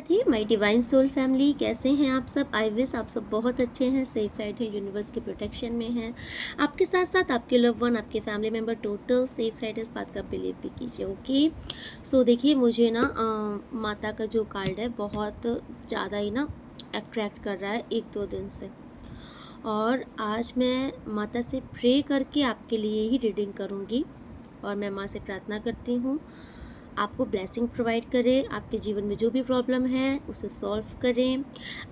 थी my divine soul family, कैसे हैं आप सब। आई विश आप सब बहुत अच्छे हैं, सेफ साइड हैं, यूनिवर्स के प्रोटेक्शन में हैं। आपके साथ साथ आपके लव वन, आपके family member total safe side है, इस बात का बिलीव भी कीजिए। ओके, सो देखिए मुझे ना माता का जो कार्ड है बहुत ज़्यादा ही ना अट्रैक्ट कर रहा है 1-2 दिन से। और आज मैं माता से प्रे करके आपके लिए ही रीडिंग करूँगी। और मैं माँ से प्रार्थना करती हूँ आपको ब्लेसिंग प्रोवाइड करें, आपके जीवन में जो भी प्रॉब्लम है उसे सॉल्व करें,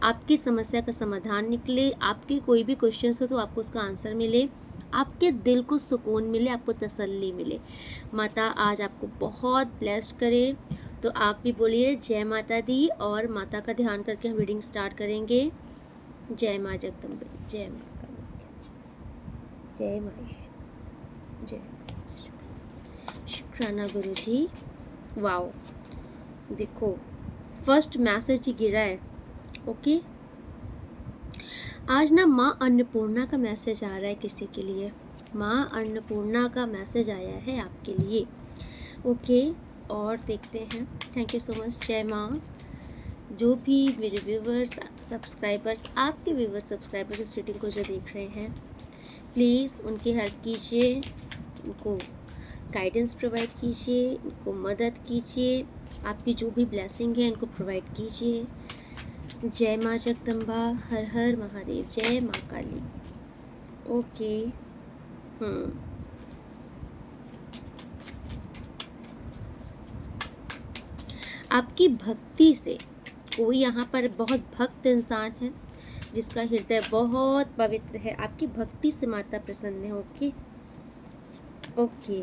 आपकी समस्या का समाधान निकले, आपके कोई भी क्वेश्चन हो तो आपको उसका आंसर मिले, आपके दिल को सुकून मिले, आपको तसल्ली मिले। माता आज आपको बहुत ब्लेस्ड करे। तो आप भी बोलिए जय माता दी, और माता का ध्यान करके हम रीडिंग स्टार्ट करेंगे। जय माँ जगदम्बे, जय माँ कामाख्या, जय माँ, जय शुक्राना गुरु जी। वाओ, देखो फर्स्ट मैसेज ही गिरा है। ओके, आज ना माँ अन्नपूर्णा का मैसेज आ रहा है किसी के लिए। माँ अन्नपूर्णा का मैसेज आया है आपके लिए। ओके, और देखते हैं। Thank you so much. जय माँ। जो भी मेरे व्यूवर्स सब्सक्राइबर्स, आपके व्यूवर्स सब्सक्राइबर्स इस रीडिंग को जो देख रहे हैं, प्लीज़ उनकी हेल्प कीजिए, उनको गाइडेंस प्रोवाइड कीजिए, उनको मदद कीजिए, आपकी जो भी ब्लेसिंग है उनको प्रोवाइड कीजिए। जय माँ जगदम्बा, हर हर महादेव, जय माँ काली। ओके, आपकी भक्ति से कोई यहाँ पर बहुत भक्त इंसान है जिसका हृदय बहुत पवित्र है। आपकी भक्ति से माता प्रसन्न है। ओके ओके,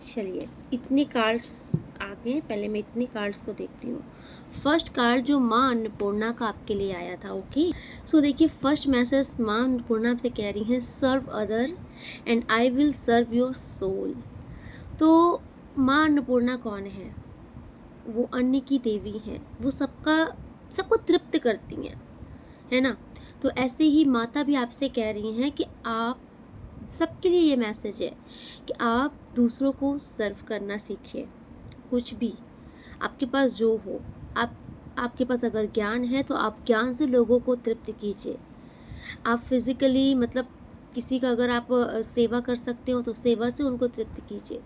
चलिए इतने कार्ड्स आ गए, पहले मैं इतने कार्ड्स को देखती हूँ। फर्स्ट कार्ड जो माँ अन्नपूर्णा का आपके लिए आया था। ओके, सो देखिए फर्स्ट मैसेज माँ अन्नपूर्णा आपसे कह रही हैं, serve other and I will serve your soul. तो माँ अन्नपूर्णा कौन है? वो अन्न की देवी हैं, वो सबको तृप्त करती हैं, है ना। तो ऐसे ही माता भी आपसे कह रही हैं कि आप सबके लिए ये मैसेज है कि आप दूसरों को सर्व करना सीखिए। कुछ भी आपके पास जो हो, आपके पास अगर ज्ञान है तो आप ज्ञान से लोगों को तृप्त कीजिए। आप फिज़िकली मतलब किसी का अगर आप सेवा कर सकते हो तो सेवा से उनको तृप्त कीजिए।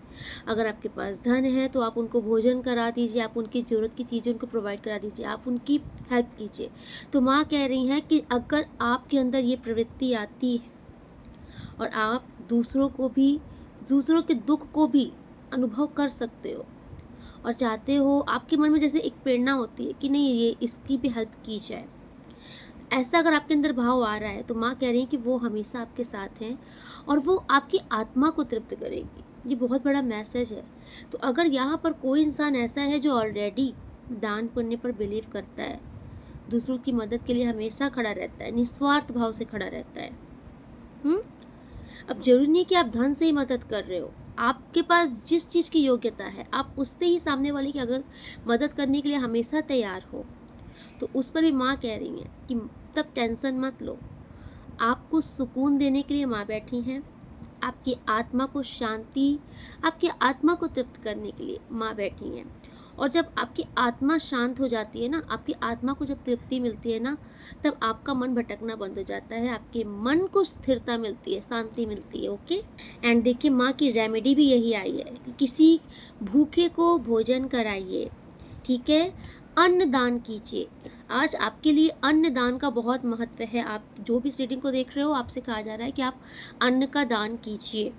अगर आपके पास धन है तो आप उनको भोजन करा दीजिए, आप उनकी ज़रूरत की चीज़ें उनको प्रोवाइड करा दीजिए, आप उनकी हेल्प कीजिए। तो माँ कह रही हैं कि अगर आपके अंदर ये प्रवृत्ति आती है और आप दूसरों के दुख को भी अनुभव कर सकते हो और चाहते हो, आपके मन में जैसे एक प्रेरणा होती है कि नहीं ये इसकी भी हेल्प की जाए, ऐसा अगर आपके अंदर भाव आ रहा है तो माँ कह रही है कि वो हमेशा आपके साथ हैं और वो आपकी आत्मा को तृप्त करेगी। ये बहुत बड़ा मैसेज है। तो अगर यहाँ पर कोई इंसान ऐसा है जो ऑलरेडी दान पुण्य पर बिलीव करता है, दूसरों की मदद के लिए हमेशा खड़ा रहता है, निस्वार्थ भाव से खड़ा रहता है। अब जरूरी नहीं कि आप धन से ही मदद कर रहे हो, आपके पास जिस चीज़ की योग्यता है आप उससे ही सामने वाले की अगर मदद करने के लिए हमेशा तैयार हो, तो उस पर भी माँ कह रही हैं कि तब टेंशन मत लो। आपको सुकून देने के लिए माँ बैठी हैं, आपकी आत्मा को शांति, आपकी आत्मा को तृप्त करने के लिए माँ बैठी हैं। और जब आपकी आत्मा शांत हो जाती है ना, आपकी आत्मा को जब तृप्ति मिलती है ना, तब आपका मन भटकना बंद हो जाता है, आपके मन को स्थिरता मिलती है, शांति मिलती है। ओके, एंड देखिए माँ की रेमेडी भी यही आई है कि किसी भूखे को भोजन कराइए, ठीक है, अन्न दान कीजिए। आज आपके लिए अन्न दान का बहुत महत्व है। आप जो भी इस रीडिंग को देख रहे हो, आपसे कहा जा रहा है कि आप अन्न का दान कीजिए।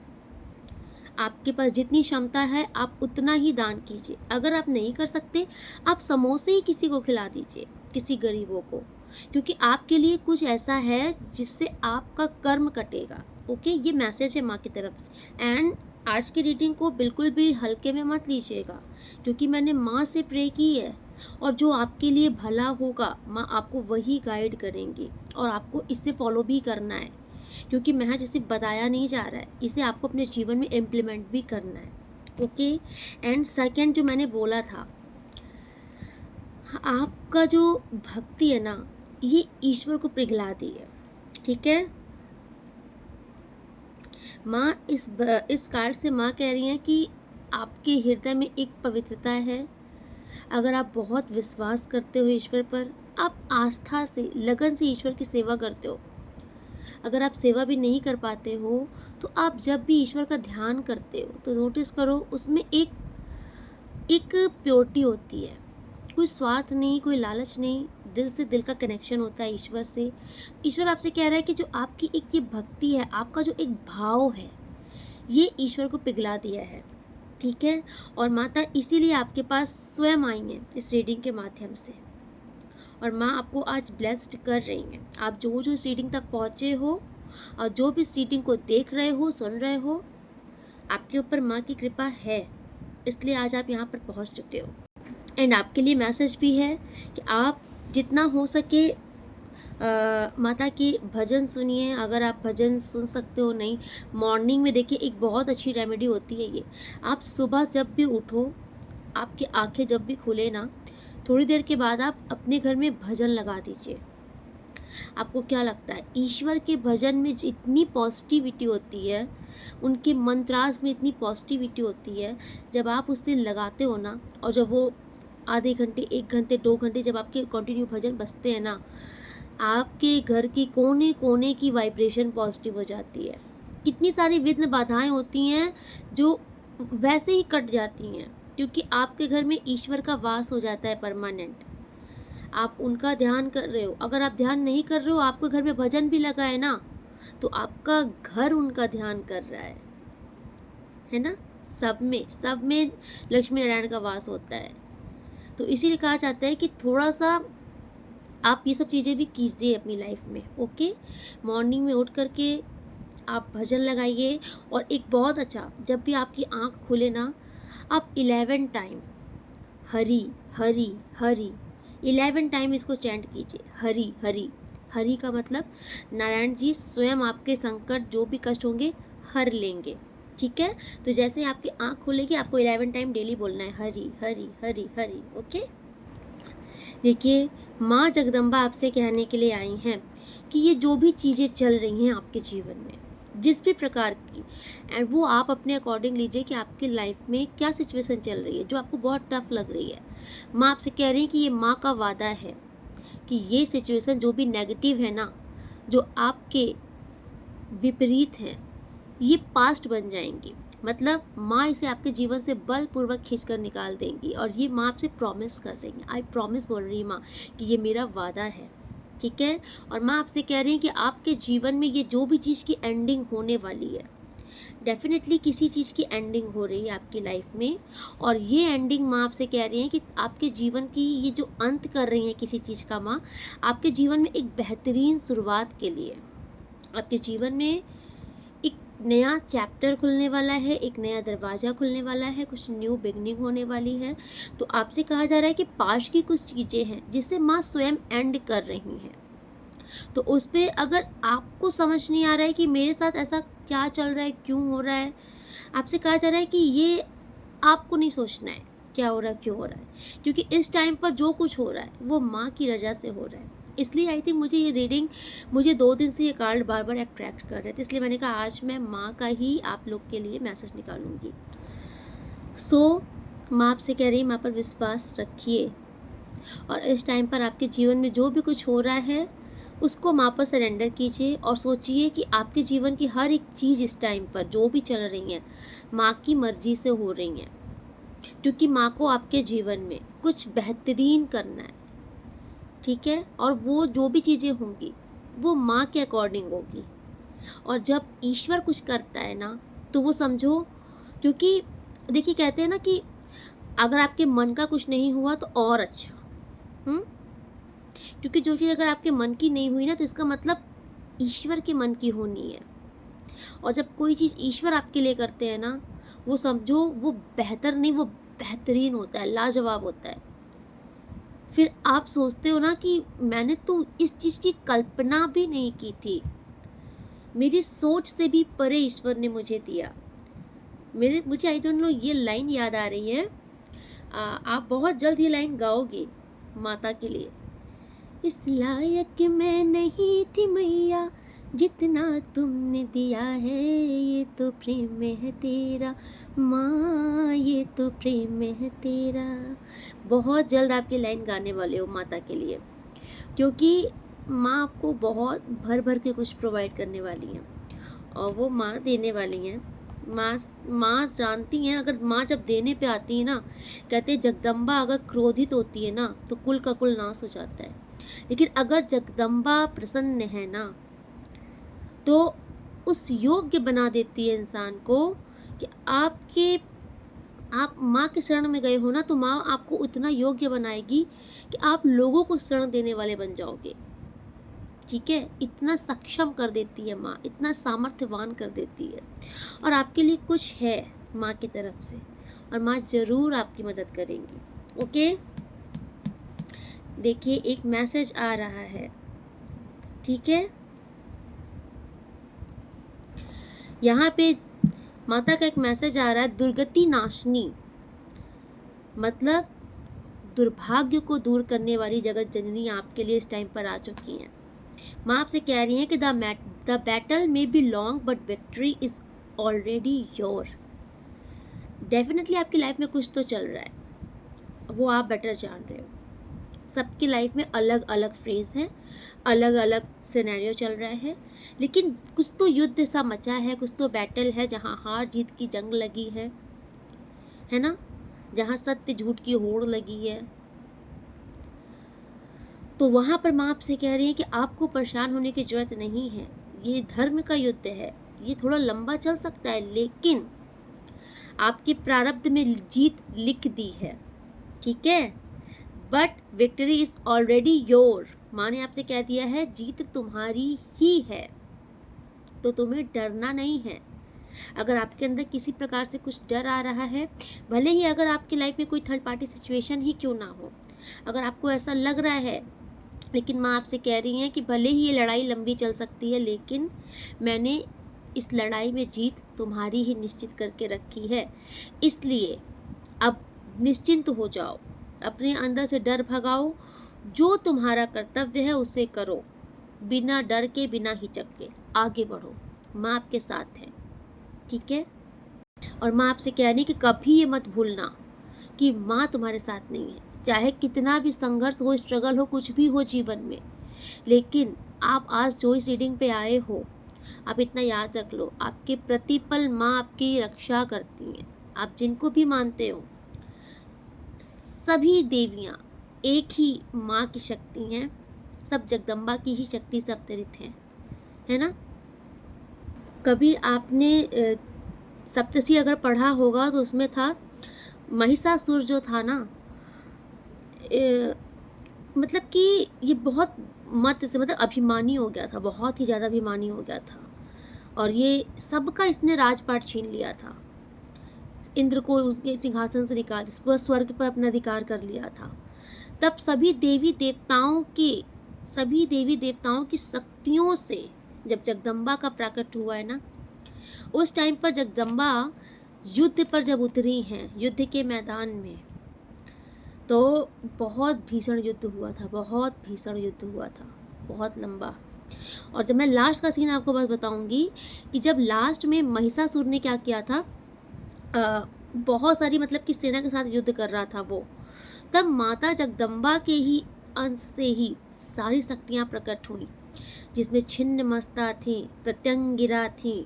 आपके पास जितनी क्षमता है आप उतना ही दान कीजिए। अगर आप नहीं कर सकते, आप समोसे ही किसी को खिला दीजिए, किसी गरीबों को, क्योंकि आपके लिए कुछ ऐसा है जिससे आपका कर्म कटेगा। ओके, ये मैसेज है माँ की तरफ से। एंड आज की रीडिंग को बिल्कुल भी हल्के में मत लीजिएगा, क्योंकि मैंने माँ से प्रे की है और जो आपके लिए भला होगा माँ आपको वही गाइड करेंगी और आपको इसे फॉलो भी करना है, क्योंकि महज इसे बताया नहीं जा रहा है, इसे आपको अपने जीवन में इम्प्लीमेंट भी करना है। ओके, एंड सेकंड जो मैंने बोला था, आपका जो भक्ति है ना, ये ईश्वर को पिघलाती है, ठीक है। माँ इस कार्ड से माँ कह रही हैं कि आपके हृदय में एक पवित्रता है, अगर आप बहुत विश्वास करते हो ईश्वर पर, आप आस्था से लगन से ईश्वर की सेवा करते हो। अगर आप सेवा भी नहीं कर पाते हो तो आप जब भी ईश्वर का ध्यान करते हो तो नोटिस करो उसमें एक एक प्योरिटी होती है। कोई स्वार्थ नहीं, कोई लालच नहीं, दिल से दिल का कनेक्शन होता है ईश्वर से। ईश्वर आपसे कह रहा है कि जो आपकी एक ये भक्ति है, आपका जो एक भाव है, ये ईश्वर को पिघला दिया है। ठीक है। और माता इसीलिए आपके पास स्वयं आई हैं इस रीडिंग के माध्यम से, और माँ आपको आज ब्लेस्ड कर रही हैं। आप जो जो इस रीडिंग तक पहुँचे हो और जो भी इस रीडिंग को देख रहे हो, सुन रहे हो, आपके ऊपर माँ की कृपा है, इसलिए आज आप यहाँ पर पहुँच चुके हो। एंड आपके लिए मैसेज भी है कि आप जितना हो सके माता के भजन सुनिए। अगर आप भजन सुन सकते हो, नहीं, मॉर्निंग में देखिए एक बहुत अच्छी रेमेडी होती है ये। आप सुबह जब भी उठो, आपकी आंखें जब भी खुले ना, थोड़ी देर के बाद आप अपने घर में भजन लगा दीजिए। आपको क्या लगता है, ईश्वर के भजन में जितनी पॉजिटिविटी होती है, उनके मंत्रास में इतनी पॉजिटिविटी होती है, जब आप उससे लगाते हो ना, और जब वो आधे घंटे, 1 घंटे, 2 घंटे जब आपके कंटिन्यू भजन बजते हैं ना, आपके घर के कोने कोने की वाइब्रेशन पॉजिटिव हो जाती है। कितनी सारी विघ्न बाधाएं होती हैं जो वैसे ही कट जाती हैं, क्योंकि आपके घर में ईश्वर का वास हो जाता है परमानेंट। आप उनका ध्यान कर रहे हो। अगर आप ध्यान नहीं कर रहे हो, आपके घर में भजन भी लगा है ना, तो आपका घर उनका ध्यान कर रहा है ना। सब में लक्ष्मी नारायण का वास होता है। तो इसीलिए कहा जाता है कि थोड़ा सा आप ये सब चीज़ें भी कीजिए अपनी लाइफ में। ओके, मॉर्निंग में उठ करके आप भजन लगाइए। और एक बहुत अच्छा, जब भी आपकी आँख खुले ना, आप 11 टाइम हरि हरि हरि, 11 टाइम इसको चैंट कीजिए। हरि हरि, हरि का मतलब नारायण जी स्वयं आपके संकट जो भी कष्ट होंगे हर लेंगे। ठीक है। तो जैसे ही आपकी आँख खुलेगी, आपको 11 टाइम डेली बोलना है हरि हरि हरि हरि। ओके। देखिए, माँ जगदम्बा आपसे कहने के लिए आई हैं कि ये जो भी चीज़ें चल रही हैं आपके जीवन में, जिस भी प्रकार की, एंड वो आप अपने अकॉर्डिंग लीजिए कि आपकी लाइफ में क्या सिचुएशन चल रही है जो आपको बहुत टफ लग रही है। माँ आपसे कह रही है कि ये माँ का वादा है कि ये सिचुएशन जो भी नेगेटिव है ना, जो आपके विपरीत हैं, ये पास्ट बन जाएंगी। मतलब माँ इसे आपके जीवन से बलपूर्वक खींच कर निकाल देंगी। और ये माँ आपसे प्रॉमिस कर रही है, आई प्रॉमिस बोल रही है माँ कि ये मेरा वादा है। ठीक है। और माँ आपसे कह रही है कि आपके जीवन में ये जो भी चीज़ की एंडिंग होने वाली है, डेफिनेटली किसी चीज़ की एंडिंग हो रही है आपकी लाइफ में। और ये एंडिंग माँ आपसे कह रही है कि आपके जीवन की ये जो अंत कर रही है किसी चीज़ का, माँ आपके जीवन में एक बेहतरीन शुरुआत के लिए, आपके जीवन में एक नया चैप्टर खुलने वाला है, एक नया दरवाज़ा खुलने वाला है, कुछ न्यू बिगनिंग होने वाली है। तो आपसे कहा जा रहा है कि पास्ट की कुछ चीज़ें हैं जिसे माँ स्वयं एंड कर रही हैं। तो उस पर अगर आपको समझ नहीं आ रहा है कि मेरे साथ ऐसा क्या चल रहा है, क्यों हो रहा है, आपसे कहा जा रहा है कि ये आपको नहीं सोचना है क्या हो रहा है, क्यों हो रहा है, क्योंकि इस टाइम पर जो कुछ हो रहा है वो माँ की रजा से हो रहा है। इसलिए आई थिंक मुझे ये रीडिंग, मुझे 2 दिन से ये कार्ड बार बार अट्रैक्ट कर रहे थे, इसलिए मैंने कहा आज मैं माँ का ही आप लोग के लिए मैसेज निकालूंगी। माँ आपसे कह रही है, माँ पर विश्वास रखिए। और इस टाइम पर आपके जीवन में जो भी कुछ हो रहा है उसको माँ पर सरेंडर कीजिए। और सोचिए कि आपके जीवन की हर एक चीज़ इस टाइम पर जो भी चल रही है माँ की मर्जी से हो रही हैं, क्योंकि माँ को आपके जीवन में कुछ बेहतरीन करना है। ठीक है। और वो जो भी चीज़ें होंगी वो माँ के अकॉर्डिंग होगी। और जब ईश्वर कुछ करता है ना, तो वो समझो, क्योंकि देखिए कहते हैं ना कि अगर आपके मन का कुछ नहीं हुआ तो और अच्छा। क्योंकि जो चीज़ अगर आपके मन की नहीं हुई ना, तो इसका मतलब ईश्वर के मन की होनी है। और जब कोई चीज़ ईश्वर आपके लिए करते हैं ना, वो समझो वो बेहतर नहीं, वो बेहतरीन होता है, लाजवाब होता है। फिर आप सोचते हो ना कि मैंने तो इस चीज़ की कल्पना भी नहीं की थी, मेरी सोच से भी परे ईश्वर ने मुझे दिया। मुझे आई डोंट नो ये लाइन याद आ रही है। आप बहुत जल्द ये लाइन गाओगे माता के लिए। इस लायक मैं नहीं थी मैया, जितना तुमने दिया है ये तो प्रेम है तेरा, माँ ये तो प्रेम है तेरा। बहुत जल्द आपकी लाइन गाने वाले हो माता के लिए, क्योंकि माँ आपको बहुत भर भर के कुछ प्रोवाइड करने वाली हैं, और वो माँ देने वाली हैं। माँ माँ जानती हैं, अगर माँ जब देने पे आती है ना, कहते हैं जगदम्बा अगर क्रोधित होती है ना तो कुल का कुल नाश हो जाता है, लेकिन अगर जगदम्बा प्रसन्न है ना तो उस योग्य बना देती है इंसान को कि आप माँ के शरण में गए हो ना, तो माँ आपको उतना योग्य बनाएगी कि आप लोगों को शरण देने वाले बन जाओगे। ठीक है, इतना सक्षम कर देती है माँ, इतना सामर्थ्यवान कर देती है, और आपके लिए कुछ है माँ की तरफ से, और माँ जरूर आपकी मदद करेंगी। ओके, देखिए एक मैसेज आ रहा है। ठीक है, यहाँ पे माता का एक मैसेज आ रहा है, दुर्गति नाशनी, मतलब दुर्भाग्य को दूर करने वाली जगत जननी आपके लिए इस टाइम पर आ चुकी हैं। माँ आपसे कह रही हैं कि the battle may be long but victory is already your. Definitely आपकी लाइफ में कुछ तो चल रहा है, वो आप बेटर जान रहे हो। सबकी लाइफ में अलग अलग फेज है, अलग अलग सिनेरियो चल रहा है, लेकिन कुछ तो युद्ध सा मचा है, कुछ तो बैटल है जहाँ हार जीत की जंग लगी है ना, जहाँ सत्य झूठ की होड़ लगी है। तो वहाँ पर माँ आपसे कह रही है कि आपको परेशान होने की जरूरत नहीं है। ये धर्म का युद्ध है, ये थोड़ा लंबा चल सकता है, लेकिन आपके प्रारब्ध में जीत लिख दी है। ठीक है, but victory is already your. माँ ने आपसे कह दिया है जीत तुम्हारी ही है, तो तुम्हें डरना नहीं है। अगर आपके अंदर किसी प्रकार से कुछ डर आ रहा है, भले ही अगर आपकी लाइफ में कोई थर्ड पार्टी सिचुएशन ही क्यों ना हो, अगर आपको ऐसा लग रहा है, लेकिन माँ आपसे कह रही हैं कि भले ही ये लड़ाई लंबी चल सकती है, लेकिन मैंने इस लड़ाई में जीत तुम्हारी ही निश्चित करके रखी है। इसलिए अब निश्चिंत हो जाओ, अपने अंदर से डर भगाओ, जो तुम्हारा कर्तव्य है उसे करो, बिना डर के बिना हिचक के आगे बढ़ो। माँ आपके साथ है। ठीक है, और माँ आपसे कह रही कि कभी ये मत भूलना कि माँ तुम्हारे साथ नहीं है, चाहे कितना भी संघर्ष हो, स्ट्रगल हो, कुछ भी हो जीवन में, लेकिन आप आज जो इस रीडिंग पे आए हो, आप इतना याद रख लो, आपके प्रतिपल माँ आपकी रक्षा करती हैं। आप जिनको भी मानते हो, सभी देवियाँ एक ही माँ की शक्ति हैं, सब जगदम्बा की ही शक्ति से अवतरित हैं, है ना। कभी आपने सप्तशी अगर पढ़ा होगा तो उसमें था महिषासुर जो था ना, मतलब कि ये बहुत मत से मतलब अभिमानी हो गया था, बहुत ही ज़्यादा अभिमानी हो गया था, और ये सबका इसने राजपाट छीन लिया था। इंद्र को उसके सिंहासन से निकाल, पूरा स्वर्ग पर अपना अधिकार कर लिया था। तब सभी देवी देवताओं की शक्तियों से जब जगदम्बा का प्राकट हुआ है ना, उस टाइम पर जगदम्बा युद्ध पर जब उतरी हैं, युद्ध के मैदान में, तो बहुत भीषण युद्ध हुआ था, बहुत भीषण युद्ध हुआ था, बहुत लंबा। और जब मैं लास्ट का सीन आपको बस बताऊंगी कि जब लास्ट में महिषासुर ने क्या किया था, बहुत सारी मतलब कि सेना के साथ युद्ध कर रहा था वो, तब माता जगदम्बा के ही अंश से ही सारी शक्तियाँ प्रकट हुई, जिसमें छिन्न मस्ता थी, प्रत्यंगिरा थी,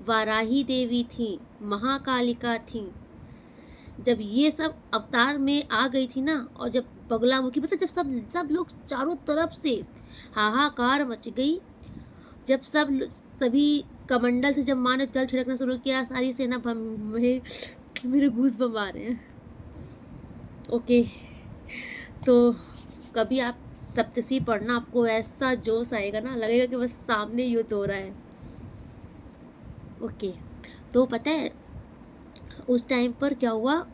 वाराही देवी थी, महाकालिका थी। जब ये सब अवतार में आ गई थी ना, और जब बगलामुखी मतलब जब सब लोग चारों तरफ से हाहाकार मच गई, जब सभी कमंडल से जब माँ ने जल छिड़कना शुरू किया, सारी सेना मेरे गूज बम आ रहे हैं। ओके, तो कभी आप सप्तशी पढ़ना, आपको ऐसा जोश आएगा ना, लगेगा कि बस सामने युद्ध हो रहा है। ओके, तो पता है उस टाइम पर क्या हुआ,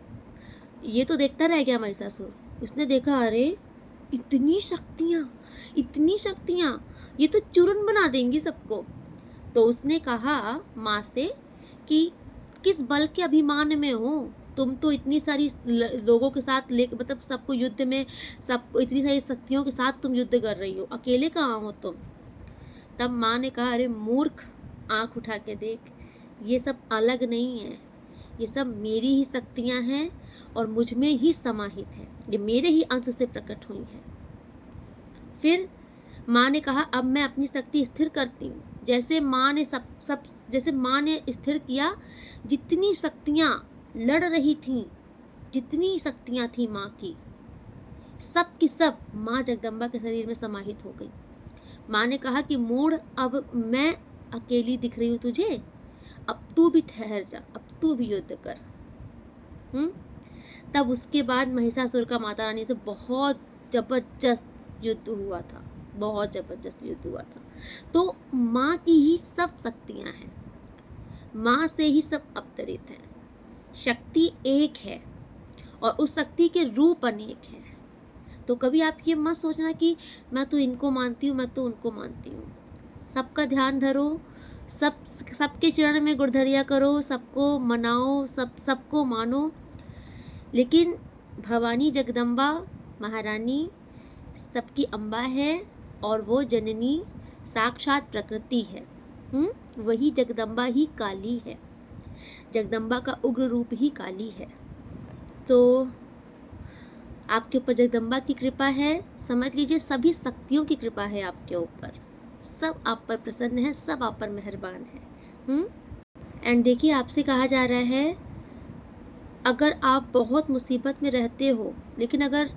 ये तो देखता रह गया महिषासुर। उसने देखा अरे इतनी शक्तियाँ, ये तो चूरन बना देंगी सबको। तो उसने कहा माँ से कि किस बल के अभिमान में हो तुम, तो इतनी सारी लोगों के साथ ले मतलब सबको युद्ध में, सबको इतनी सारी शक्तियों के साथ तुम युद्ध कर रही हो, अकेले कहाँ हो तुम। तब माँ ने कहा, अरे मूर्ख, आँख उठा के देख, ये सब अलग नहीं है, ये सब मेरी ही शक्तियाँ हैं और मुझ में ही समाहित हैं, ये मेरे ही अंश से प्रकट हुई हैं। फिर माँ ने कहा, अब मैं अपनी शक्ति स्थिर करती हूँ। जैसे माँ ने जैसे माँ ने स्थिर किया, जितनी शक्तियाँ लड़ रही थीं, जितनी शक्तियाँ थी माँ की, सब की सब माँ जगदम्बा के शरीर में समाहित हो गई। माँ ने कहा कि मूढ़, अब मैं अकेली दिख रही हूँ तुझे, अब तू भी ठहर जा, अब तू भी युद्ध कर। तब उसके बाद महिषासुर का माता रानी से बहुत जबरदस्त युद्ध हुआ था, बहुत जबरदस्त युद्ध हुआ था। तो माँ की ही सब शक्तियाँ हैं, माँ से ही सब अवतरित हैं, शक्ति एक है और उस शक्ति के रूप अनेक हैं। तो कभी आप ये मत सोचना कि मैं तो इनको मानती हूँ, मैं तो उनको मानती हूँ। सबका ध्यान धरो, सबके चरण में गुड़धरिया करो, सबको मनाओ, सबको मानो, लेकिन भवानी जगदम्बा महारानी सबकी अम्बा है और वो जननी साक्षात प्रकृति है। वही जगदम्बा ही काली है, जगदम्बा का उग्र रूप ही काली है। तो आपके ऊपर जगदम्बा की कृपा है, समझ लीजिए सभी शक्तियों की कृपा है आपके ऊपर, सब आप पर प्रसन्न है, सब आप पर मेहरबान है। एंड देखिए, आपसे कहा जा रहा है, अगर आप बहुत मुसीबत में रहते हो, लेकिन अगर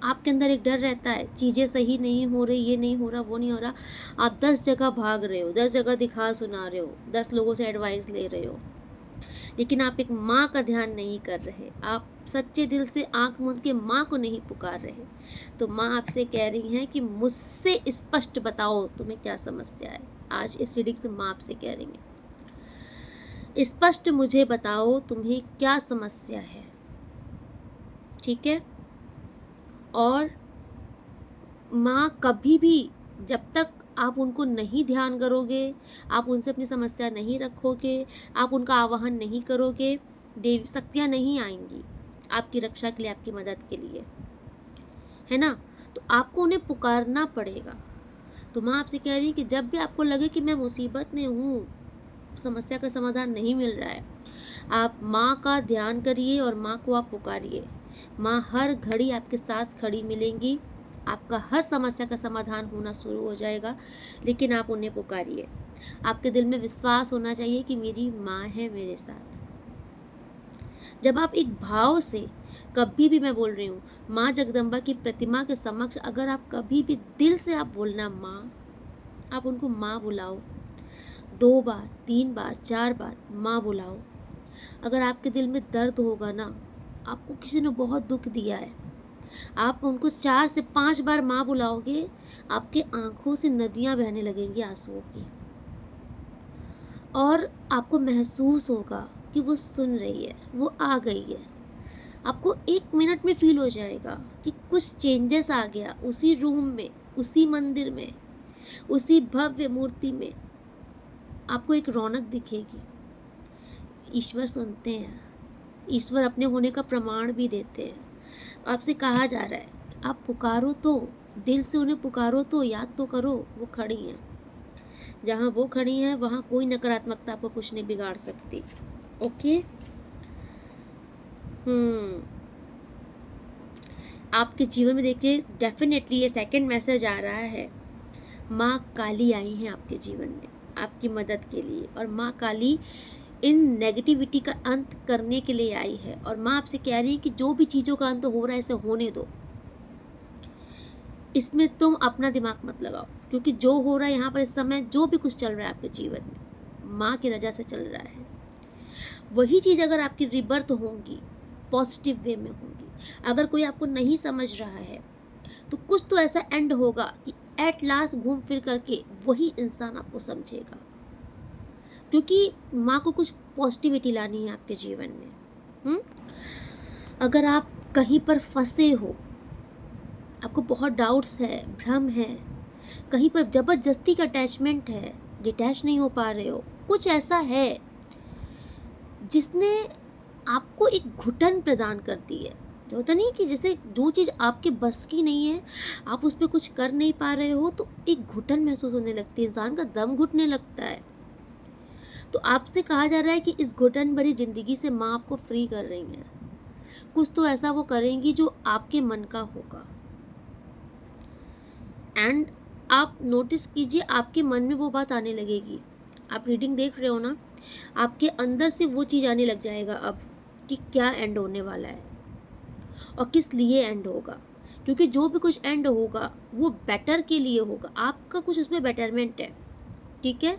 आपके अंदर एक डर रहता है, चीज़ें सही नहीं हो रही, ये नहीं हो रहा, वो नहीं हो रहा, आप 10 जगह भाग रहे हो, 10 जगह दिखा सुना रहे हो, 10 लोगों से एडवाइस ले रहे हो, लेकिन आप एक माँ का ध्यान नहीं कर रहे, आप सच्चे दिल से आंख मूंद के माँ को नहीं पुकार रहे, तो माँ आपसे कह रही हैं कि मुझसे स्पष्ट बताओ तुम्हें क्या समस्या है। आज इस रीडिंग से माँ आपसे कह रही है, स्पष्ट मुझे बताओ तुम्हें क्या समस्या है, ठीक है। और माँ कभी भी, जब तक आप उनको नहीं ध्यान करोगे, आप उनसे अपनी समस्या नहीं रखोगे, आप उनका आवाहन नहीं करोगे, देवी शक्तियाँ नहीं आएंगी आपकी रक्षा के लिए, आपकी मदद के लिए, है ना। तो आपको उन्हें पुकारना पड़ेगा। तो माँ आपसे कह रही है कि जब भी आपको लगे कि मैं मुसीबत में हूँ, समस्या का समाधान नहीं मिल रहा है, आप माँ का ध्यान करिए और माँ को आप पुकारिए। माँ हर घड़ी आपके साथ खड़ी मिलेंगी, आपका हर समस्या का समाधान होना शुरू हो जाएगा, लेकिन आप उन्हें पुकारिए। आपके दिल में विश्वास होना चाहिए कि मेरी माँ है मेरे साथ। जब आप एक भाव से, कभी भी मैं बोल रही हूँ, माँ जगदम्बा की प्रतिमा के समक्ष अगर आप कभी भी दिल से आप बोलना माँ, आप उनको माँ बुलाओ, 2 बार 3 बार 4 बार माँ बुलाओ। अगर आपके दिल में दर्द होगा ना, आपको किसी ने बहुत दुख दिया है, आप उनको 4 से 5 बार माँ बुलाओगे, आपके आंखों से नदियाँ बहने लगेंगी आंसुओं की, और आपको महसूस होगा कि वो सुन रही है, वो आ गई है। आपको 1 मिनट में फील हो जाएगा कि कुछ चेंजेस आ गया उसी रूम में, उसी मंदिर में, उसी भव्य मूर्ति में। आपको एक रौनक दिखेगी। ईश्वर सुनते हैं, ईश्वर अपने होने का प्रमाण भी देते हैं। तो आपसे कहा जा रहा है, आप पुकारो तो, दिल से उन्हें पुकारो तो, याद तो करो, वो खड़ी हैं। जहाँ वो खड़ी हैं वहाँ कोई नकारात्मकता आपको कुछ नहीं बिगाड़ सकती। ओके। आपके जीवन में देखिए, डेफिनेटली ये सेकंड मैसेज आ रहा है, माँ काली आई हैं आपके जीवन में आपकी मदद के लिए, और माँ काली इन नेगेटिविटी का अंत करने के लिए आई है। और माँ आपसे कह रही है कि जो भी चीज़ों का अंत हो रहा है इसे होने दो, इसमें तुम अपना दिमाग मत लगाओ, क्योंकि जो हो रहा है यहाँ पर इस समय, जो भी कुछ चल रहा है आपके जीवन में, माँ की रजा से चल रहा है। वही चीज़ अगर आपकी रिबर्थ होंगी, पॉजिटिव वे में होंगी। अगर कोई आपको नहीं समझ रहा है तो कुछ तो ऐसा एंड होगा कि एट लास्ट घूम फिर करके वही इंसान आपको समझेगा, क्योंकि माँ को कुछ पॉजिटिविटी लानी है आपके जीवन में। अगर आप कहीं पर फंसे हो, आपको बहुत डाउट्स है, भ्रम है, कहीं पर ज़बरदस्ती का अटैचमेंट है, डिटैच नहीं हो पा रहे हो, कुछ ऐसा है जिसने आपको एक घुटन प्रदान कर दी है, होता नहीं कि जैसे जो चीज़ आपके बस की नहीं है, आप उस पे कुछ कर नहीं पा रहे हो, तो एक घुटन महसूस होने लगती है, इंसान का दम घुटने लगता है। तो आपसे कहा जा रहा है कि इस घुटन भरी ज़िंदगी से माँ आपको फ्री कर रही हैं। कुछ तो ऐसा वो करेंगी जो आपके मन का होगा। एंड आप नोटिस कीजिए, आपके मन में वो बात आने लगेगी। आप रीडिंग देख रहे हो ना, आपके अंदर से वो चीज़ आने लग जाएगा अब, कि क्या एंड होने वाला है और किस लिए एंड होगा। क्योंकि जो भी कुछ एंड होगा वो बेटर के लिए होगा, आपका कुछ उसमें बेटरमेंट है। ठीक है,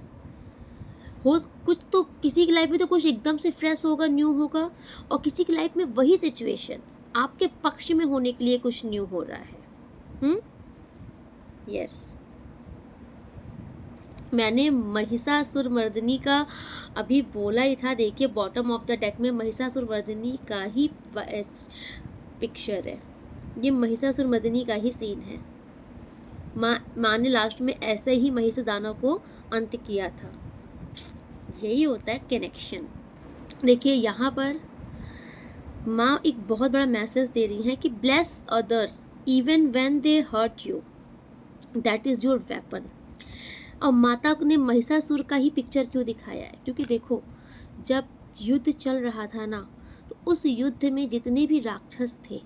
हो कुछ तो किसी की लाइफ में तो कुछ एकदम से फ्रेश होगा, न्यू होगा, और किसी की लाइफ में वही सिचुएशन आपके पक्ष में होने के लिए कुछ न्यू हो रहा है। यस, मैंने महिषासुरमर्दिनी का अभी बोला ही था। देखिए बॉटम ऑफ द डेक में महिषासुरमर्दिनी का ही पिक्चर है, ये महिषासुरमर्दिनी का ही सीन है। माँ ने लास्ट में ऐसे ही महिष दानव को अंत किया था। यही होता है कनेक्शन। देखिए यहाँ पर माँ एक बहुत बड़ा मैसेज दे रही है कि bless others even when they hurt you, that is your weapon. और माता ने महिषासुर का ही पिक्चर क्यों दिखाया है, क्योंकि देखो जब युद्ध चल रहा था ना, तो उस युद्ध में जितने भी राक्षस थे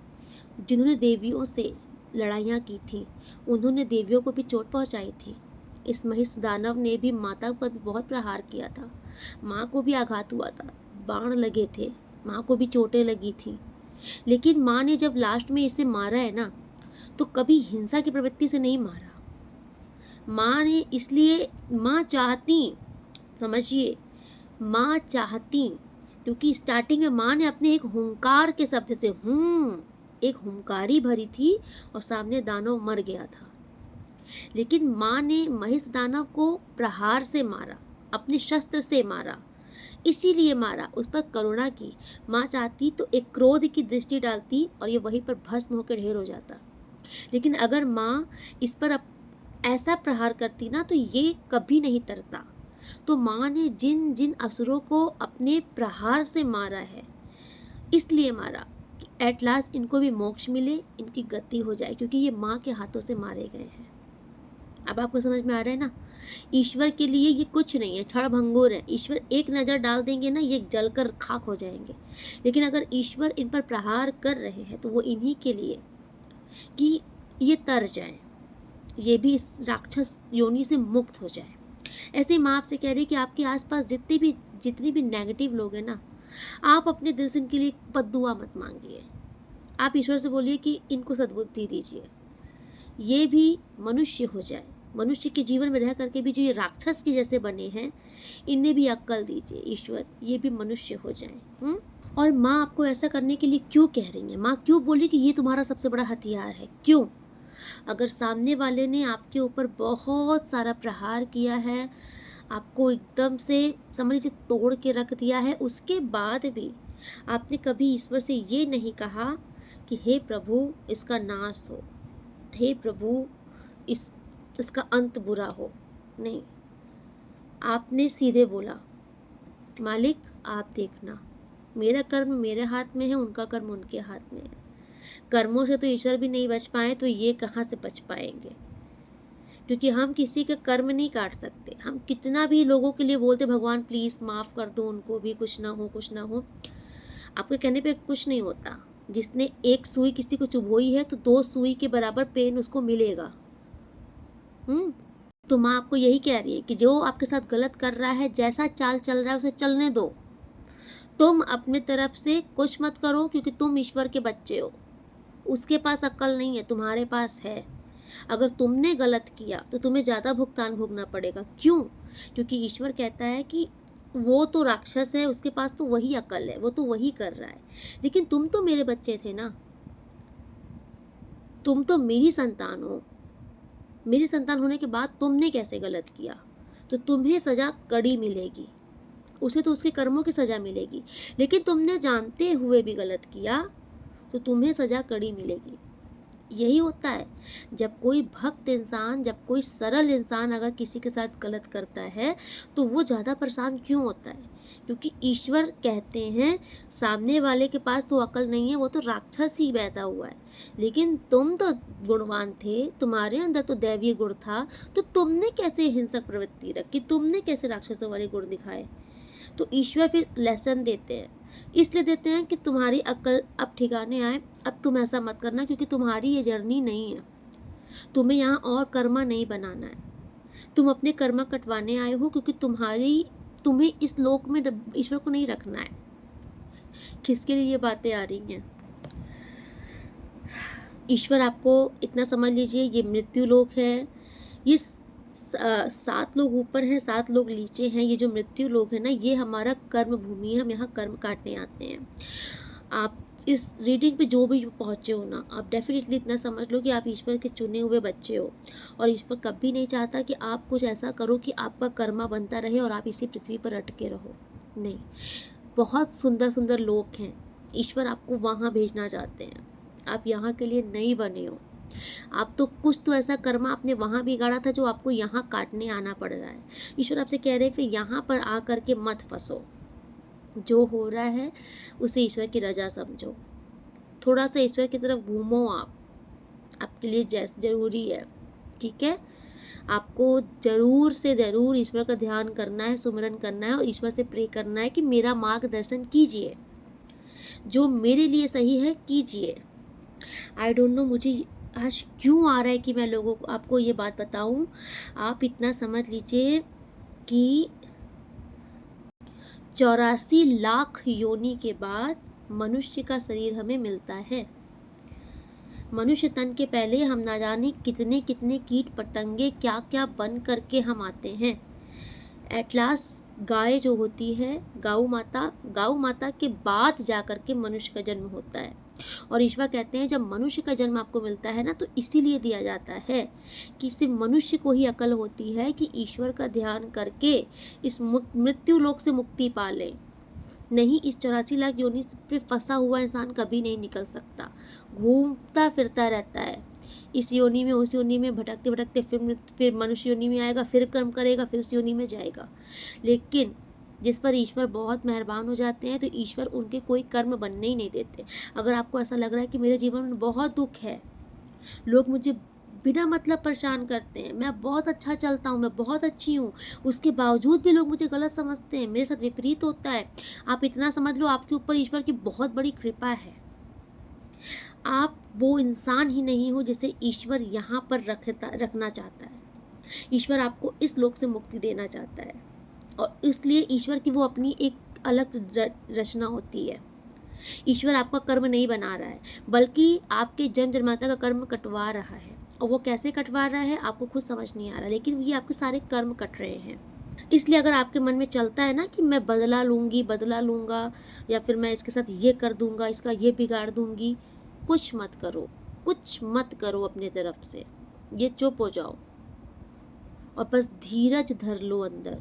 जिन्होंने देवियों से लड़ाइयाँ की थी, उन्होंने देवियों को भी चोट पहुँचाई थी। इस महिष दानव ने भी माता पर भी बहुत प्रहार किया था, माँ को भी आघात हुआ था, बाण लगे थे, माँ को भी चोटें लगी थी। लेकिन माँ ने जब लास्ट में इसे मारा है ना, तो कभी हिंसा की प्रवृत्ति से नहीं मारा। माँ ने इसलिए, माँ चाहती, समझिए, माँ चाहती, क्योंकि स्टार्टिंग में माँ ने अपने एक हुंकार के शब्द से एक हुंकारी भरी थी और सामने दानव मर गया था। लेकिन माँ ने महिष दानव को प्रहार से मारा, अपने शस्त्र से मारा, इसीलिए मारा, उस पर करुणा की। माँ चाहती तो एक क्रोध की दृष्टि डालती और ये वहीं पर भस्म होकर ढेर हो जाता। लेकिन अगर माँ इस पर ऐसा प्रहार करती ना, तो ये कभी नहीं तरता। तो माँ ने जिन जिन असुरों को अपने प्रहार से मारा है, इसलिए मारा कि एट लास्ट इनको भी मोक्ष मिले, इनकी गति हो जाए, क्योंकि ये माँ के हाथों से मारे गए हैं। अब आपको समझ में आ रहा है ना, ईश्वर के लिए ये कुछ नहीं है, क्षण भंगुर है। ईश्वर एक नज़र डाल देंगे ना, ये जलकर खाक हो जाएंगे। लेकिन अगर ईश्वर इन पर प्रहार कर रहे हैं तो वो इन्हीं के लिए, कि ये तर जाएं, ये भी इस राक्षस योनि से मुक्त हो जाए। ऐसे ही माँ आपसे कह रही है कि आपके आसपास जितनी भी नेगेटिव लोग हैं ना, आप अपने दिल से इनके लिए बद्दुआ मत मांगिए। आप ईश्वर से बोलिए कि इनको सद्बुद्धि दीजिए, ये भी मनुष्य हो जाए। मनुष्य के जीवन में रह करके भी जो ये राक्षस के जैसे बने हैं, इन्हें भी अक्ल दीजिए ईश्वर, ये भी मनुष्य हो जाए। और माँ आपको ऐसा करने के लिए क्यों कह रही है? माँ क्यों बोली कि ये तुम्हारा सबसे बड़ा हथियार है? क्यों? अगर सामने वाले ने आपके ऊपर बहुत सारा प्रहार किया है, आपको एकदम से समझ लीजिए तोड़ के रख दिया है, उसके बाद भी आपने कभी ईश्वर से ये नहीं कहा कि हे प्रभु इसका नाश हो, हे प्रभु इसका अंत बुरा हो। नहीं, आपने सीधे बोला मालिक आप देखना, मेरा कर्म मेरे हाथ में है, उनका कर्म उनके हाथ में है। कर्मों से तो ईश्वर भी नहीं बच पाए, तो ये कहाँ से बच पाएंगे? क्योंकि हम किसी का कर्म नहीं काट सकते। हम कितना भी लोगों के लिए बोलते भगवान प्लीज़ माफ़ कर दो उनको भी, कुछ ना हो कुछ ना हो, आपके कहने पे कुछ नहीं होता। जिसने एक सुई किसी को चुभोई है, तो 2 सुई के बराबर पेन उसको मिलेगा। तो माँ आपको यही कह रही है कि जो आपके साथ गलत कर रहा है, जैसा चाल चल रहा है उसे चलने दो। तुम अपने तरफ से कुछ मत करो, क्योंकि तुम ईश्वर के बच्चे हो। उसके पास अक्ल नहीं है, तुम्हारे पास है। अगर तुमने गलत किया तो तुम्हें ज़्यादा भुगतान भोगना पड़ेगा। क्यों? क्योंकि ईश्वर कहता है कि वो तो राक्षस है, उसके पास तो वही अक्ल है, वो तो वही कर रहा है। लेकिन तुम तो मेरे बच्चे थे ना, तुम तो मेरी संतान हो। मेरी संतान होने के बाद तुमने कैसे गलत किया? तो तुम्हें सज़ा कड़ी मिलेगी, उसे तो उसके कर्मों की सज़ा मिलेगी। लेकिन तुमने जानते हुए भी गलत किया, तो तुम्हें सज़ा कड़ी मिलेगी। यही होता है, जब कोई भक्त इंसान, जब कोई सरल इंसान अगर किसी के साथ गलत करता है तो वो ज़्यादा परेशान क्यों होता है? क्योंकि ईश्वर कहते हैं सामने वाले के पास तो अकल नहीं है, वो तो राक्षस ही बैठा हुआ है, लेकिन तुम तो गुणवान थे, तुम्हारे अंदर तो दैवीय गुण था, तो तुमने कैसे हिंसक प्रवृत्ति रखी, तुमने कैसे राक्षसों वाले गुण दिखाए? तो ईश्वर फिर लेसन देते हैं, इसलिए देते हैं कि तुम्हारी अक्ल अब ठिकाने आए, अब तुम ऐसा मत करना, क्योंकि तुम्हारी ये जर्नी नहीं है, तुम्हें यहाँ और कर्मा नहीं बनाना है, तुम अपने कर्मा कटवाने आए हो, क्योंकि तुम्हें इस लोक में ईश्वर को नहीं रखना है। किसके लिए ये बातें आ रही हैं? ईश्वर आपको इतना समझ लीजिए, ये मृत्यु लोक है, ये 7 लोग ऊपर हैं, 7 लोग नीचे हैं। ये जो मृत्यु लोक है ना, ये हमारा कर्म भूमि है, हम यहाँ कर्म काटने आते हैं। आप इस रीडिंग पे जो भी पहुँचे हो ना, आप डेफिनेटली इतना समझ लो कि आप ईश्वर के चुने हुए बच्चे हो, और ईश्वर कभी नहीं चाहता कि आप कुछ ऐसा करो कि आपका कर्मा बनता रहे और आप इसी पृथ्वी पर अटके रहो। नहीं, बहुत सुंदर सुंदर लोक हैं, ईश्वर आपको वहाँ भेजना चाहते हैं। आप यहाँ के लिए नहीं बने हो, आप तो कुछ तो ऐसा कर्मा आपने वहाँ बिगाड़ा था जो आपको यहाँ काटने आना पड़ रहा है। ईश्वर आपसे कह रहे हैं फिर यहाँ पर आकर के मत फंसो, जो हो रहा है उसे ईश्वर की रजा समझो, थोड़ा सा ईश्वर की तरफ घूमो, आपके लिए ज़रूरी है। ठीक है, आपको ज़रूर से ज़रूर ईश्वर का ध्यान करना है, सुमिरन करना है, और ईश्वर से प्रे करना है कि मेरा मार्गदर्शन कीजिए, जो मेरे लिए सही है कीजिए। आई डोंट नो मुझे आज क्यों आ रहा है कि मैं लोगों को आपको ये बात बताऊं। आप इतना समझ लीजिए कि 84 लाख योनि के बाद मनुष्य का शरीर हमें मिलता है। मनुष्य तन के पहले हम ना जाने कितने कितने कीट पतंगे क्या क्या बन करके हम आते हैं। एट लास्ट गाय जो होती है, गौ माता के बाद जा कर के मनुष्य का जन्म होता है। और ईश्वर कहते हैं जब मनुष्य का जन्म आपको मिलता है ना, तो इसीलिए दिया जाता है कि सिर्फ मनुष्य को ही अकल होती है कि ईश्वर का ध्यान करके इस मृत्यु लोक से मुक्ति पा लें। नहीं, इस 84 लाख योनि पे फंसा हुआ इंसान कभी नहीं निकल सकता, घूमता फिरता रहता है इस योनि में उस योनि में, भटकते भटकते फिर मनुष्य योनि में आएगा, फिर कर्म करेगा, फिर उस योनि में जाएगा। लेकिन जिस पर ईश्वर बहुत मेहरबान हो जाते हैं, तो ईश्वर उनके कोई कर्म बनने ही नहीं देते। अगर आपको ऐसा लग रहा है कि मेरे जीवन में बहुत दुख है, लोग मुझे बिना मतलब परेशान करते हैं, मैं बहुत अच्छा चलता हूँ, मैं बहुत अच्छी हूँ, उसके बावजूद भी लोग मुझे गलत समझते हैं, मेरे साथ विपरीत होता है, आप इतना समझ लो आपके ऊपर ईश्वर की बहुत बड़ी कृपा है। आप वो इंसान ही नहीं हो जिसे ईश्वर यहाँ पर रखना चाहता है। ईश्वर आपको इस लोक से मुक्ति देना चाहता है, और इसलिए ईश्वर की वो अपनी एक अलग रचना होती है। ईश्वर आपका कर्म नहीं बना रहा है, बल्कि आपके जन्म जन्मांतर का कर्म कटवा रहा है। और वो कैसे कटवा रहा है आपको खुद समझ नहीं आ रहा, लेकिन ये आपके सारे कर्म कट रहे हैं। इसलिए अगर आपके मन में चलता है ना कि मैं बदला लूँगा, या फिर मैं इसके साथ ये कर दूँगा, इसका ये बिगाड़ दूँगी, कुछ मत करो अपने तरफ से, ये चुप हो जाओ और बस धीरज धर लो अंदर।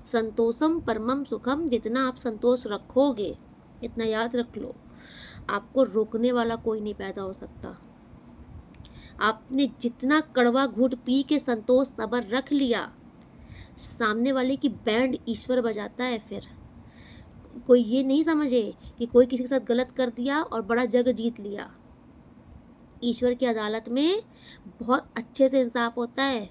संतोषम परमम सुखम, जितना आप संतोष रखोगे, इतना याद रख लो, आपको रोकने वाला कोई नहीं पैदा हो सकता। आपने जितना कड़वा घूंट पी के संतोष सबर रख लिया, सामने वाले की बैंड ईश्वर बजाता है। फिर कोई ये नहीं समझे कि कोई किसी के साथ गलत कर दिया और बड़ा जग जीत लिया। ईश्वर की अदालत में बहुत अच्छे से इंसाफ होता है।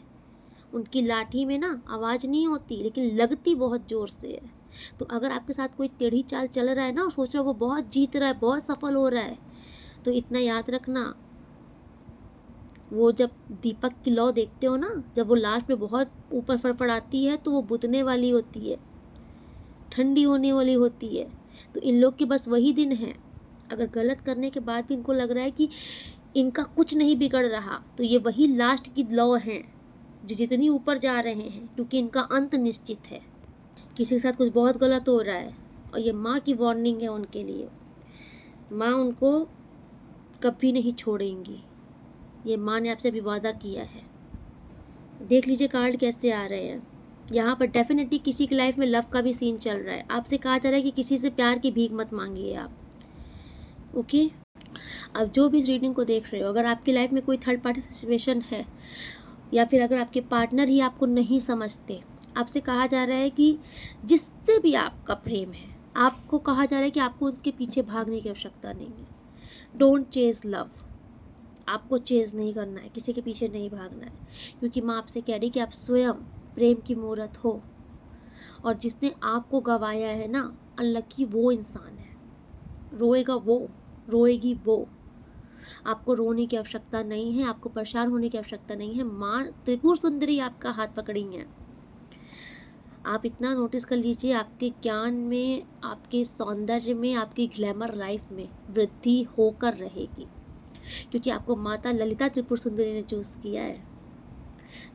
उनकी लाठी में ना आवाज़ नहीं होती, लेकिन लगती बहुत ज़ोर से है। तो अगर आपके साथ कोई टेढ़ी चाल चल रहा है ना, और सोच रहा है वो बहुत जीत रहा है, बहुत सफल हो रहा है, तो इतना याद रखना, वो जब दीपक की लौ देखते हो ना, जब वो लास्ट में बहुत ऊपर फड़फड़ाती है, तो वो बुझने वाली होती है, ठंडी होने वाली होती है। तो इन लोग के बस वही दिन है। अगर गलत करने के बाद भी इनको लग रहा है कि इनका कुछ नहीं बिगड़ रहा, तो ये वही लास्ट की लौ हैं जो जितनी ऊपर जा रहे हैं, क्योंकि इनका अंत निश्चित है। किसी के साथ कुछ बहुत गलत हो रहा है, और ये माँ की वार्निंग है उनके लिए। माँ उनको कभी नहीं छोड़ेंगी, ये माँ ने आपसे भी वादा किया है। देख लीजिए कार्ड कैसे आ रहे हैं। यहाँ पर डेफिनेटली किसी की लाइफ में लव का भी सीन चल रहा है। आपसे कहा जा रहा है कि किसी से प्यार की भीख मत मांगिए आप, ओके। अब जो भी इस रीडिंग को देख रहे हो, अगर आपकी लाइफ में कोई थर्ड पार्टी सिचुएशन है, या फिर अगर आपके पार्टनर ही आपको नहीं समझते, आपसे कहा जा रहा है कि जिससे भी आपका प्रेम है, आपको कहा जा रहा है कि आपको उसके पीछे भागने की आवश्यकता नहीं है। डोंट चेज लव, आपको चेज नहीं करना है, किसी के पीछे नहीं भागना है, क्योंकि माँ आपसे कह रही कि आप स्वयं प्रेम की मूर्त हो, और जिसने आपको गवाया है ना, अनलकी वो इंसान है। रोएगा वो, रोएगी वो। आपको रोने की आवश्यकता नहीं है, आपको परेशान होने की आवश्यकता नहीं है। माँ त्रिपुर सुंदरी आपका हाथ पकड़ी है। आप इतना नोटिस कर लीजिए, आपके ज्ञान में, आपके सौंदर्य में, आपकी ग्लैमर लाइफ में वृद्धि होकर रहेगी, क्योंकि आपको माता ललिता त्रिपुर सुंदरी ने चूज किया है।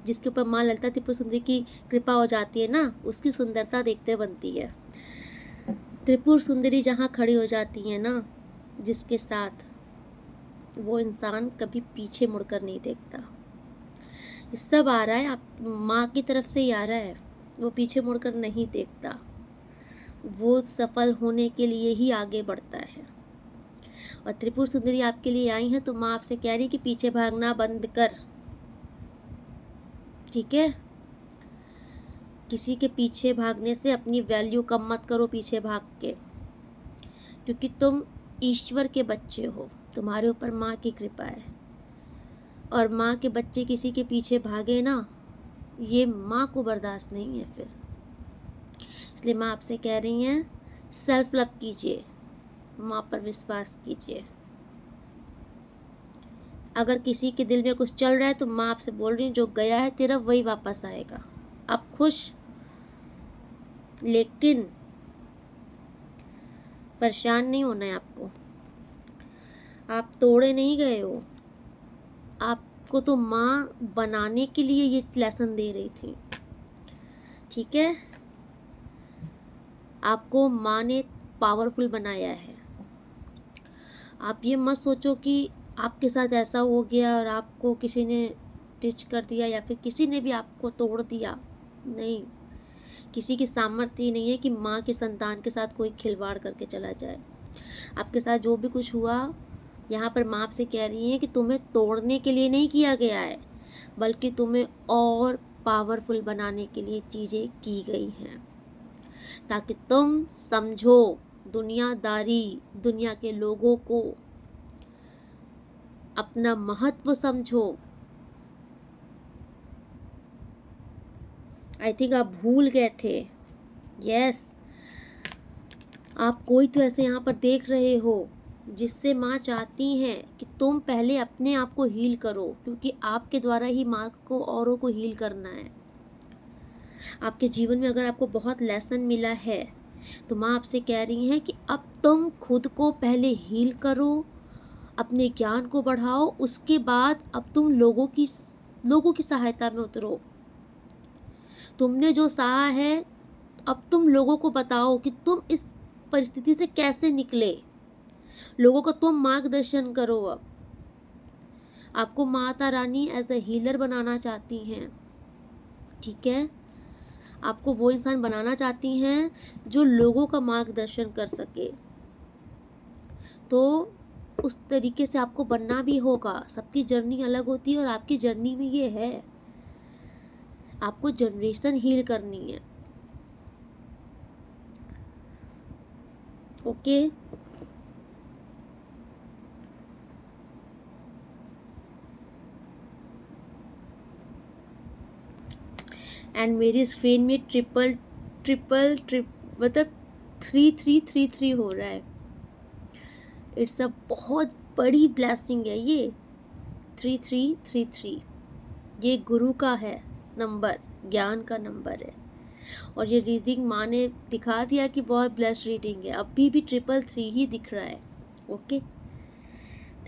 जिसके ऊपर माँ ललिता त्रिपुर सुंदरी की कृपा हो जाती है ना, उसकी सुंदरता देखते बनती है। त्रिपुर सुंदरी जहाँ खड़ी हो जाती है ना, जिसके साथ, वो इंसान कभी पीछे मुड़कर नहीं देखता। ये सब आ रहा है आप माँ की तरफ से ही आ रहा है, वो पीछे मुड़कर नहीं देखता, वो सफल होने के लिए ही आगे बढ़ता है। और त्रिपुर सुंदरी आपके लिए आई हैं, तो माँ आपसे कह रही कि पीछे भागना बंद कर, ठीक है? किसी के पीछे भागने से अपनी वैल्यू कम मत करो पीछे भाग के, क्योंकि तुम ईश्वर के बच्चे हो, तुम्हारे ऊपर माँ की कृपा है। और माँ के बच्चे किसी के पीछे भागे ना, ये माँ को बर्दाश्त नहीं है फिर। इसलिए माँ आपसे कह रही हैं, सेल्फ लव कीजिए, माँ पर विश्वास कीजिए। अगर किसी के दिल में कुछ चल रहा है, तो माँ आपसे बोल रही है, जो गया है तेरा वही वापस आएगा। आप खुश, लेकिन परेशान नहीं होना है आपको। आप तोड़े नहीं गए हो, आपको तो माँ बनाने के लिए ये लेसन दे रही थी, ठीक है? आपको माँ ने पावरफुल बनाया है। आप ये मत सोचो कि आपके साथ ऐसा हो गया और आपको किसी ने टिच कर दिया, या फिर किसी ने भी आपको तोड़ दिया। नहीं, किसी की सामर्थ्य नहीं है कि माँ के संतान के साथ कोई खिलवाड़ करके चला जाए। आपके साथ जो भी कुछ हुआ, यहाँ पर माँ आपसे कह रही है कि तुम्हें तोड़ने के लिए नहीं किया गया है, बल्कि तुम्हें और पावरफुल बनाने के लिए चीज़ें की गई हैं, ताकि तुम समझो दुनियादारी, दुनिया के लोगों को, अपना महत्व समझो। आई थिंक आप भूल गए थे। यस, आप कोई तो ऐसे यहाँ पर देख रहे हो जिससे माँ चाहती हैं कि तुम पहले अपने आप को हील करो, क्योंकि आपके द्वारा ही माँ को औरों को हील करना है। आपके जीवन में अगर आपको बहुत लेसन मिला है, तो माँ आपसे कह रही हैं कि अब तुम खुद को पहले हील करो, अपने ज्ञान को बढ़ाओ, उसके बाद अब तुम लोगों की सहायता में उतरो। तुमने जो सहा है, अब तुम लोगों को बताओ कि तुम इस परिस्थिति से कैसे निकले। लोगों का तुम मार्गदर्शन करो। अब आपको Mata Rani as a healer बनाना चाहती हैं, ठीक है? आपको वो इंसान बनाना चाहती हैं जो लोगों का मार्गदर्शन कर सके। तो उस तरीके से आपको बनना भी होगा। सबकी जर्नी अलग होती है, और आपकी जर्नी में ये है, आपको जनरेशन हील करनी है। ओके, एंड मेरी स्क्रीन में ट्रिपल मतलब 3333 हो रहा है। इट्स अ बहुत बड़ी ब्लेसिंग है ये 3333। ये गुरु का है नंबर, ज्ञान का नंबर है। और ये रीडिंग माँ ने दिखा दिया कि बहुत ब्लेस्ड रीडिंग है। अभी भी 333 ही दिख रहा है। Okay,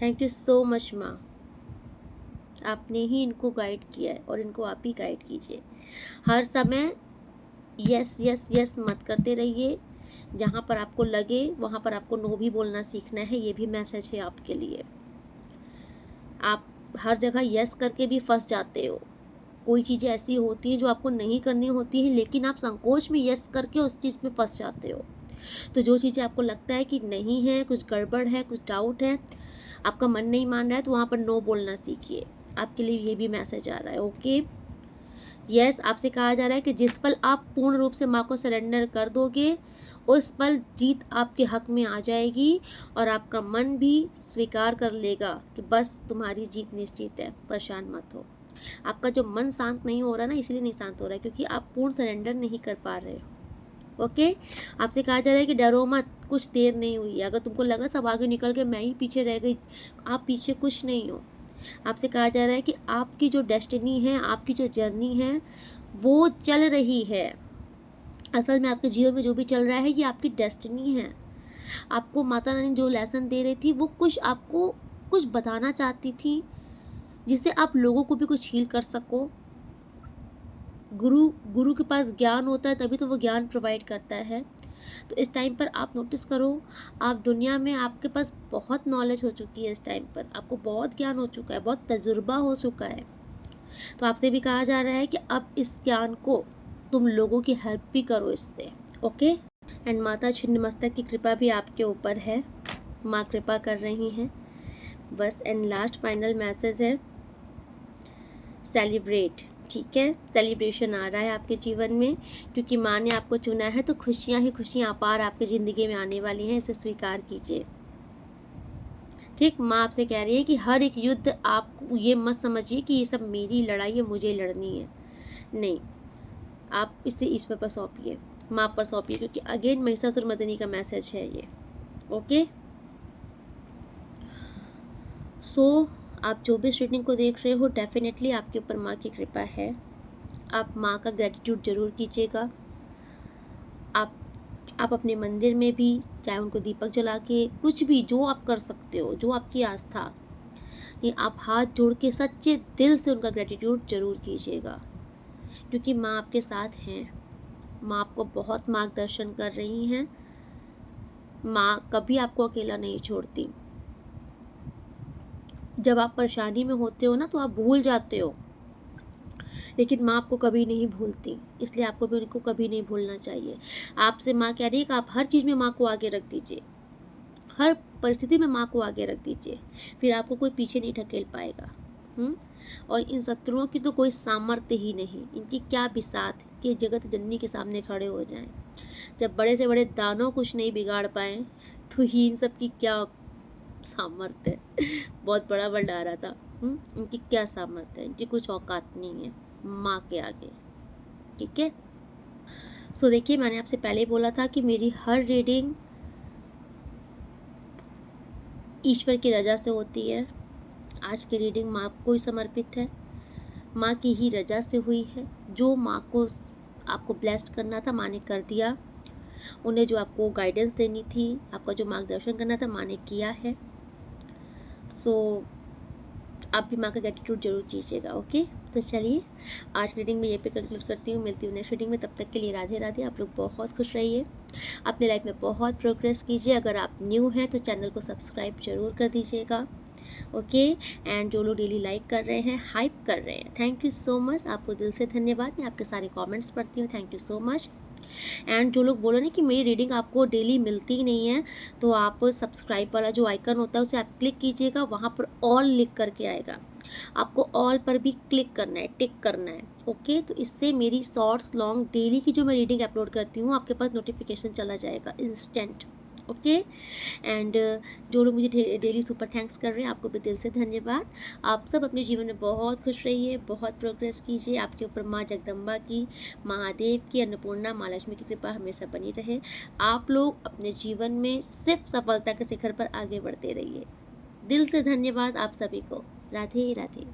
thank you so much माँ, आपने ही इनको गाइड किया है, और इनको आप ही गाइड कीजिए। हर समय यस यस यस मत करते रहिए। जहाँ पर आपको लगे वहाँ पर आपको नो भी बोलना सीखना है। ये भी मैसेज है आपके लिए। आप हर जगह यस करके भी फंस जाते हो। कोई चीज़ें ऐसी होती हैं जो आपको नहीं करनी होती हैं, लेकिन आप संकोच में यस करके उस चीज़ में फंस जाते हो। तो जो चीज़ें आपको लगता है कि नहीं है, कुछ गड़बड़ है, कुछ डाउट है, आपका मन नहीं मान रहा है तो वहाँ पर नो बोलना सीखिए। आपके लिए ये भी मैसेज आ रहा है। ओके, यस, आपसे कहा जा रहा है कि जिस पल आप पूर्ण रूप से माँ को सरेंडर कर दोगे, उस पल जीत आपके हक में आ जाएगी और आपका मन भी स्वीकार कर लेगा कि बस तुम्हारी जीत निश्चित है, परेशान मत हो। आपका जो मन शांत नहीं हो रहा ना, इसलिए नहीं शांत हो रहा है क्योंकि आप पूर्ण सरेंडर नहीं कर पा रहे हो। ओके, आपसे कहा जा रहा है कि डरो मत, कुछ देर नहीं हुई है। अगर तुमको लग रहा है सब आगे निकल के मैं ही पीछे रह गई, आप पीछे कुछ नहीं हो। आपसे कहा जा रहा है कि आपकी जो डेस्टिनी है, आपकी जो जर्नी है, वो चल रही है। असल में आपके जीवन में जो भी चल रहा है ये आपकी डेस्टिनी है। आपको माता रानी जो लेसन दे रही थी वो कुछ आपको कुछ बताना चाहती थी, जिससे आप लोगों को भी कुछ हील कर सको। गुरु गुरु के पास ज्ञान होता है तभी तो वो ज्ञान प्रोवाइड करता है। तो इस टाइम पर आप नोटिस करो, आप दुनिया में आपके पास बहुत नॉलेज हो चुकी है। इस टाइम पर आपको बहुत ज्ञान हो चुका है, बहुत तजुर्बा हो चुका है। तो आपसे भी कहा जा रहा है कि अब इस ज्ञान को तुम लोगों की हेल्प भी करो इससे। ओके, एंड माता छिन्नमस्तक की कृपा भी आपके ऊपर है, माँ कृपा कर रही हैं बस। एंड लास्ट फाइनल मैसेज है सेलिब्रेट। ठीक है, सेलिब्रेशन आ रहा है आपके जीवन में क्योंकि माँ ने आपको चुना है, तो खुशियाँ ही खुशियाँ अपार आपकी ज़िंदगी में आने वाली हैं, इसे स्वीकार कीजिए। ठीक, माँ आपसे कह रही है कि हर एक युद्ध आप ये मत समझिए कि ये सब मेरी लड़ाई है, मुझे लड़नी है। नहीं, आप इसे ईश्वर पर सौंपिए, माँ पर सौंपिए, क्योंकि अगेन महिषासुरमर्दिनी का मैसेज है ये। ओके, सो आप जो भी इस रीडिंग को देख रहे हो, डेफिनेटली आपके ऊपर माँ की कृपा है। आप माँ का ग्रेटिट्यूड जरूर कीजिएगा। आप अपने मंदिर में भी चाहे उनको दीपक जला के, कुछ भी जो आप कर सकते हो, जो आपकी आस्था, ये आप हाथ जोड़ के सच्चे दिल से उनका ग्रेटिट्यूड जरूर कीजिएगा, क्योंकि माँ आपके साथ हैं। माँ आपको बहुत मार्गदर्शन कर रही हैं। माँ कभी आपको अकेला नहीं छोड़ती। जब आप परेशानी में होते हो ना तो आप भूल जाते हो, लेकिन माँ आपको कभी नहीं भूलती, इसलिए आपको भी उनको कभी नहीं भूलना चाहिए। आपसे माँ कह रही है कि आप हर चीज़ में माँ को आगे रख दीजिए, हर परिस्थिति में माँ को आगे रख दीजिए, फिर आपको कोई पीछे नहीं ढकेल पाएगा। और इन शत्रुओं की तो कोई सामर्थ्य ही नहीं, इनकी क्या बिसात कि जगत जननी के सामने खड़े हो जाएं। जब बड़े से बड़े दानव कुछ नहीं बिगाड़ पाए तो ही इन सब की क्या सामर्थ्य है। बहुत बड़ा वर्ड आ रहा था। इनकी क्या सामर्थ्य है, इनकी कुछ औकात नहीं है माँ के आगे। ठीक है, सो देखिए, मैंने आपसे पहले बोला था कि मेरी हर रीडिंग ईश्वर की रजा से होती है। आज की रीडिंग माँ को ही समर्पित है, माँ की ही रजा से हुई है। जो माँ को आपको ब्लेस्ड करना था माँ ने कर दिया, उन्हें जो आपको गाइडेंस देनी थी, आपका जो मार्गदर्शन करना था माँ ने किया है। सो आप भी माँ का ग्रेटिट्यूड जरूर कीजिएगा। ओके, तो चलिए आज की रीडिंग में ये पे कंक्लूड करती हूँ। मिलती हूँ नेक्स्ट रीडिंग में, तब तक के लिए राधे राधे। आप लोग बहुत खुश रहिए, अपने लाइफ में बहुत प्रोग्रेस कीजिए। अगर आप न्यू हैं तो चैनल को सब्सक्राइब जरूर कर दीजिएगा। ओके, एंड जो लोग डेली लाइक कर रहे हैं, हाइप कर रहे हैं, थैंक यू सो मच, आपको दिल से धन्यवाद। मैं आपके सारे कमेंट्स पढ़ती हूँ, thank you so much. And जो लोग बोलो ना कि मेरी रीडिंग आपको डेली मिलती ही नहीं है, तो आप सब्सक्राइब वाला जो आइकन होता है उसे आप क्लिक कीजिएगा, वहाँ पर ऑल लिख करके आएगा, आपको ऑल पर भी क्लिक करना है, टिक करना है। ओके, तो इससे मेरी शॉर्ट्स लॉन्ग डेली की जो मैं रीडिंग अपलोड करती हूँ आपके पास नोटिफिकेशन चला जाएगा इंस्टेंट। ओके, एंड जो लोग मुझे डेली सुपर थैंक्स कर रहे हैं, आपको भी दिल से धन्यवाद। आप सब अपने जीवन में बहुत खुश रहिए, बहुत प्रोग्रेस कीजिए। आपके ऊपर माँ जगदम्बा की, महादेव की, अन्नपूर्णा, माँ लक्ष्मी की कृपा हमेशा बनी रहे। आप लोग अपने जीवन में सिर्फ सफलता के शिखर पर आगे बढ़ते रहिए। दिल से धन्यवाद आप सभी को। राधे राधे।